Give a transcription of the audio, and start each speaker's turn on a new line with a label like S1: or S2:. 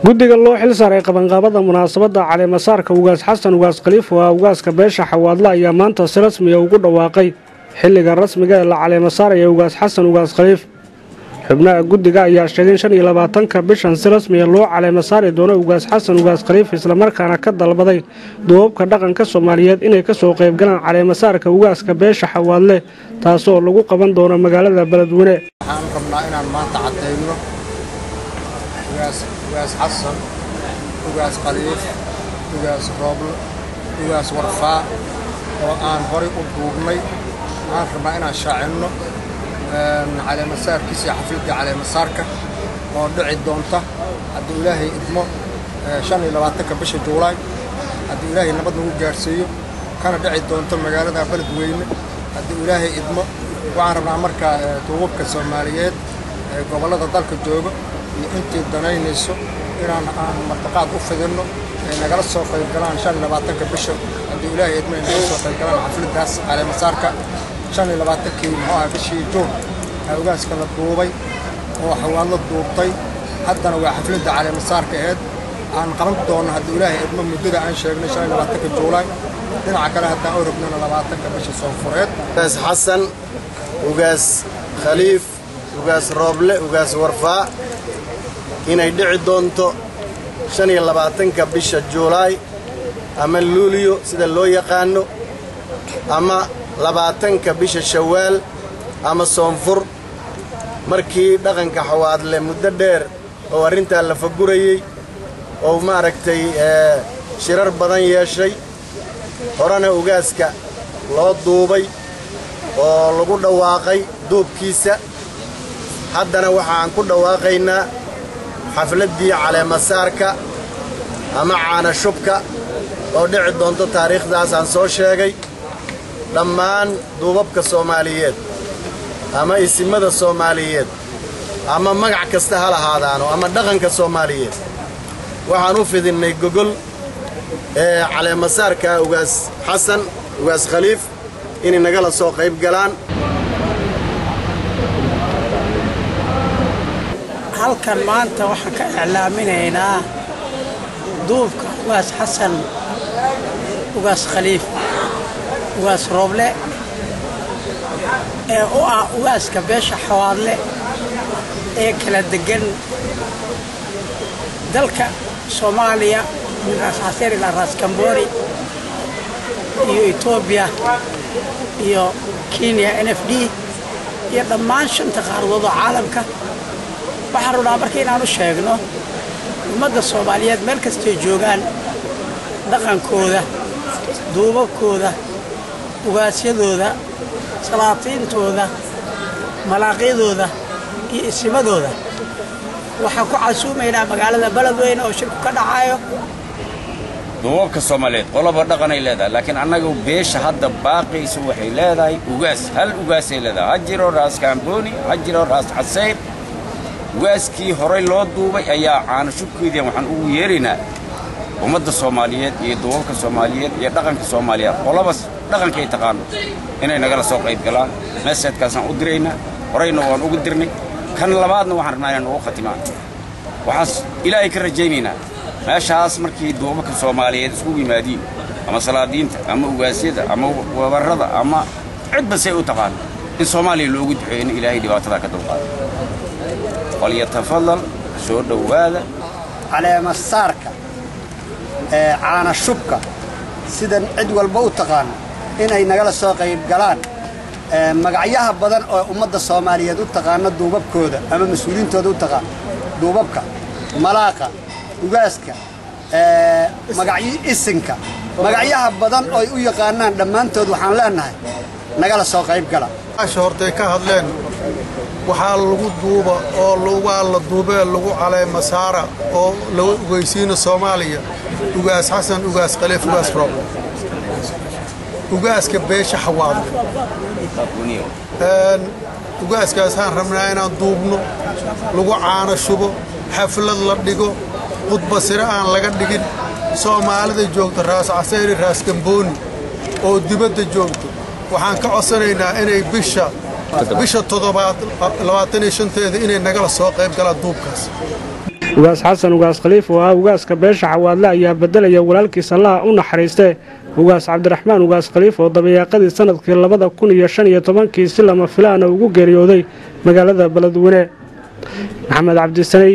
S1: guddiga loo xil saaray qabanqaabada munaasabadda caleemasaarka ugaas xasan ugaas khaliif oo ugaaska beesha xawaadle ayaa maanta si rasmi ah ugu dhawaaqay xilliga rasmiga ee la caleemasaaraya ugaas xasan ugaas khaliif. xubnaha guddiga ayaa sheegay 25-ka bishan si rasmi ah loo caleemasaari doono ugaas xasan ugaas khaliif, isla markaana ka dalbaday duubabka dhaqanka Soomaaliyeed inay ka soo qayb galaan caleemasaarka ugaaska beesha xawaadle taasoo lagu qaban doono magaalada Beledweyne.
S2: waxaan rabnaa inaan maanta cadeyno ugaas xasan ugaas khaliif ugaas rooble ugaas warfaa oo aan horay u duubnay. waxaan rabnaa inaan shaacino caleemasaarkiisa xafladda caleemasaarka oo dhici doonta haddii Ilaahay idmo 25-ka bisha Juulaay, haddii Ilaahay nabad nagu gaarsiiyo kana dhici doonto magaalada Beledweyne haddii Ilaahay idmo. waxaan rabnaa markaa duubabka Soomaaliyeed ee gobolada dalka jooga iyo intii danaynayso inaan martaqaad u fidino nagala soo qayb galaan 25-ka bisha haddii Ilaahay idmo inay soo qayb galaan xafladdaas caleemasaarka 25-kii bishii Juun ugaaska la duubay oo xawaadle duubtay. haddana waa xafladda caleemasaarka ahayd aan qaban doono haddii Ilaahay idmo muddada aan sheegnay 25-ka Juulaay. dhinaca kale haddaan u rabnana 20-ka bisha Soonfureed.
S3: ugaas xasan ugaas khaliif ugaas rooble ugaas warfaa inay dhici doonto 25-ka bisha Juulaay ama Luulyo sida loo yaqaano, ama 20-ka bisha Shawaal ama Soonfur, markii dhaqanka xawaadle muddo dheer oo arrintaa la fagurayay oo maaragtay shirar badan yeeshay. horena ugaaska loo duubay oo lagu dhawaaqay duubkiisa. haddana waxaan ku dhawaaqaynaa xafladdii caleemasaarka ama caana shubka oo dhici doonto taariikhdaas aan soo sheegay. dhammaan duubabka Soomaaliyeed ama isimada Soomaaliyeed ama magac kasta ha lahaadaano ama dhaqanka Soomaaliyeed waxaan u fidinay gogol caleemasaarka ugaas xasan ugaas khaliif inay nagala soo qayb galaan.
S4: halkan maanta waxaan ka iclaaminaynaa duubka ugaas xasan ugaas khaliif ugaas rooble ee u ah ugaaska beesha xawaadle ee kala degan dalka Soomaaliya min Ras Xaseer ilaa Ras Kamboni iyo Itoobiya iyo Kenya NFD iyo dhammaan 5 qaaradood oo caalamka. waxaan rabnaa markii inaan u sheegno ummadda Soomaaliyeed meel kasta ay joogaan dhaqankooda, duubabkooda, ugaasyadooda, salaatiintooda, malaaqyadooda iyo isimadooda waxaan ku casuumaynaa magaalada Beledweyne oo shirku ka dhacayo.
S5: duubabka Soomaaliyeed qolaba dhaqan ay leedahay, laakiin annaga beesha hadda baaqayso waxay leedahay ugaas hal ugaas ay leedahay. hajiro Ras Kamboni, hajiro Ras Xaseer. ugaaskii horay loo duubay ayaa caana shubkeedii waxaan ugu yeerinaa ummadda Soomaaliyeed iyo duubabka Soomaaliyeed iyo dhaqanka Soomaaliyeed qolaba dhaqanka ay taqaano inay nagala soo qayb galaan. meeshaadkaasaan u diraynaa, horayna waan ugu dirnay, kan labaadna waxaan rabnaa inaan ugu khatimaan. waxaas Ilaahay ka rajaynaynaa meeshaas markii duubabka Soomaaliyeed isku yimaadiin ama salaadiinta ama ugaasyada ama wabarrada ama cidba say u taqaan in Soomaaliya loogu duceeyo in Ilaahay dhibaatada ka dulqaado. وليتفضل soo dhawaada
S6: caleemasaarka caana shubka sidan cid walba u taqaan inay nagala soo qayb galaan. magacyaha badan oo ummadda Soomaaliyeed u taqaano duubabkooda ama mas'uuliintooda u taqaan duubabka malaaqa ugaaska magacyo isinka magacyaha badan oo ay u yaqaanaan dhammaantood waxaan leenahay nagala soo qayb gala.
S2: hortay ka hadleen waxaa lagu duuba oo la duubay lagu caleemasaara oo lagu ogeysiino Soomaaliya ugaas xasan ugaas khaliif ugaas rooble ugaaska beesha xawaadle. ugaaskaas aan rabnaa inaan duubno, lagu caana shubo, xaflad la dhigo, khudba sire aan laga dhigin. Soomaalida joogta Ras Xaseer Ras Kamboni oo dibadda joogto waxaan ka codsanaynaa inay bisha 25 inay nagala soo qayb galaan duubkaas.
S1: ugaas xasan ugaas khaliif oo ah ugaaska beesha xawaadle ayaa bedelaya walaalkiisa allaha u naxariistee ugaas cabdiraxmaan ugaas khaliif oo dabayaaqadii sanadkii 2015 si lama filaana ugu geeriyooday magaalada Beledweyne. maxamed cabdisanay